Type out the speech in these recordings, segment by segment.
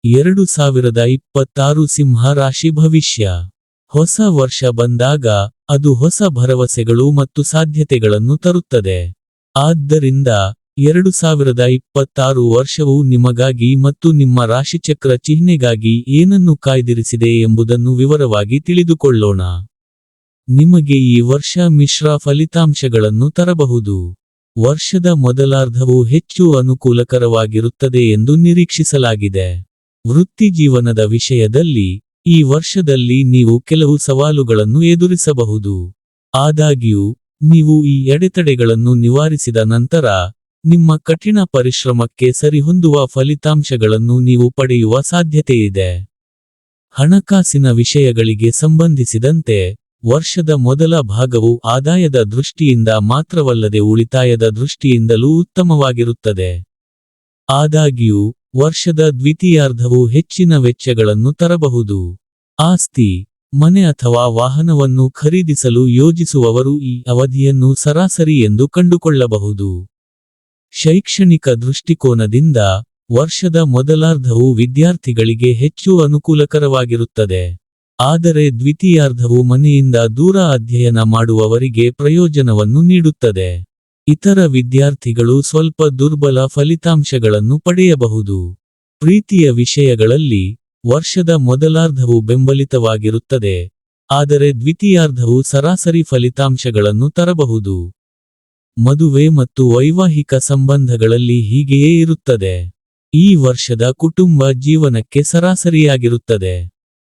2026 ಸಿಂಹ ರಾಶಿ ಭವಿಷ್ಯ. ಹೊಸ ವರ್ಷ ಬಂದಾಗ ಅದು ಹೊಸ ಭರವಸೆಗಳು ಮತ್ತು ಸಾಧ್ಯತೆಗಳನ್ನು ತರುತ್ತದೆ. ಆದ್ದರಿಂದ 2026 ವರ್ಷವು ನಿಮಗಾಗಿ ಮತ್ತು ನಿಮ್ಮ ರಾಶಿಚಕ್ರ ಚಿಹ್ನೆಗಾಗಿ ಏನನ್ನು ಕಾಯ್ದಿರಿಸಿದೆ ಎಂಬುದನ್ನು ವಿವರವಾಗಿ ತಿಳಿದುಕೊಳ್ಳೋಣ. ನಿಮಗೆ ಈ ವರ್ಷ ಮಿಶ್ರ ಫಲಿತಾಂಶಗಳನ್ನು ತರಬಹುದು. ವರ್ಷದ ಮೊದಲಾರ್ಧವು ಹೆಚ್ಚು ಅನುಕೂಲಕರವಾಗಿರುತ್ತದೆ ಎಂದು ನಿರೀಕ್ಷಿಸಲಾಗಿದೆ. ವೃತ್ತಿಜೀವನದ ವಿಷಯದಲ್ಲಿ, ಈ ವರ್ಷದಲ್ಲಿ ನೀವು ಕೆಲವು ಸವಾಲುಗಳನ್ನು ಎದುರಿಸಬಹುದು. ಆದಾಗ್ಯೂ, ನೀವು ಈ ಅಡೆತಡೆಗಳನ್ನು ನಿವಾರಿಸಿದ ನಂತರ, ನಿಮ್ಮ ಕಠಿಣ ಪರಿಶ್ರಮಕ್ಕೆ ಸರಿಹೊಂದುವ ಫಲಿತಾಂಶಗಳನ್ನು ನೀವು ಪಡೆಯುವ ಸಾಧ್ಯತೆಯಿದೆ. ಹಣಕಾಸಿನ ವಿಷಯಗಳಿಗೆ ಸಂಬಂಧಿಸಿದಂತೆ, ವರ್ಷದ ಮೊದಲ ಭಾಗವು ಆದಾಯದ ದೃಷ್ಟಿಯಿಂದ ಮಾತ್ರವಲ್ಲದೆ ಉಳಿತಾಯದ ದೃಷ್ಟಿಯಿಂದಲೂ ಉತ್ತಮವಾಗಿರುತ್ತದೆ. ಆದಾಗ್ಯೂ, ವರ್ಷದ ದ್ವಿತೀಯಾರ್ಧವು ಹೆಚ್ಚಿನ ವೆಚ್ಚಗಳನ್ನು ತರಬಹುದು. ಆಸ್ತಿ, ಮನೆ ಅಥವಾ ವಾಹನವನ್ನು ಖರೀದಿಸಲು ಯೋಜಿಸುವವರು ಈ ಅವಧಿಯನ್ನು ಸರಾಸರಿ ಎಂದು ಕಂಡುಕೊಳ್ಳಬಹುದು. ಶೈಕ್ಷಣಿಕ ದೃಷ್ಟಿಕೋನದಿಂದ, ವರ್ಷದ ಮೊದಲಾರ್ಧವು ವಿದ್ಯಾರ್ಥಿಗಳಿಗೆ ಹೆಚ್ಚು ಅನುಕೂಲಕರವಾಗಿರುತ್ತದೆ. ಆದರೆ ದ್ವಿತೀಯಾರ್ಧವು ಮನೆಯಿಂದ ದೂರ ಅಧ್ಯಯನ ಮಾಡುವವರಿಗೆ ಪ್ರಯೋಜನವನ್ನು ನೀಡುತ್ತದೆ. ಇತರ ವಿದ್ಯಾರ್ಥಿಗಳು ಸ್ವಲ್ಪ ದುರ್ಬಲ ಫಲಿತಾಂಶಗಳನ್ನು ಪಡೆಯಬಹುದು. ಪ್ರೀತಿಯ ವಿಷಯಗಳಲ್ಲಿ, ವರ್ಷದ ಮೊದಲಾರ್ಧವು ಬೆಂಬಲಿತವಾಗಿರುತ್ತದೆ, ಆದರೆ ದ್ವಿತೀಯಾರ್ಧವು ಸರಾಸರಿ ಫಲಿತಾಂಶಗಳನ್ನು ತರಬಹುದು. ಮದುವೆ ಮತ್ತು ವೈವಾಹಿಕ ಸಂಬಂಧಗಳಲ್ಲಿ ಹೀಗೆಯೇ ಇರುತ್ತದೆ. ಈ ವರ್ಷದ ಕುಟುಂಬ ಜೀವನಕ್ಕೆ ಸರಾಸರಿಯಾಗಿರುತ್ತದೆ.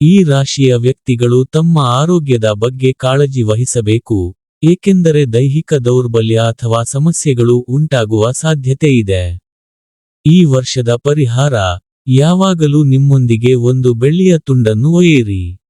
ಈ ರಾಶಿಯ ವ್ಯಕ್ತಿಗಳು ತಮ್ಮ ಆರೋಗ್ಯದ ಬಗ್ಗೆ ಕಾಳಜಿ ವಹಿಸಬೇಕು, ಏಕೆಂದರೆ ದೈಹಿಕ ದೌರ್ಬಲ್ಯ ಅಥವಾ ಸಮಸ್ಯೆಗಳು ಉಂಟಾಗುವ ಸಾಧ್ಯತೆಯಿದೆ. ಈ ವರ್ಷದ ಪರಿಹಾರ: ಯಾವಾಗಲೂ ನಿಮ್ಮೊಂದಿಗೆ ಒಂದು ಬೆಳ್ಳಿಯ ತುಂಡನ್ನು ಒಯ್ಯಿರಿ.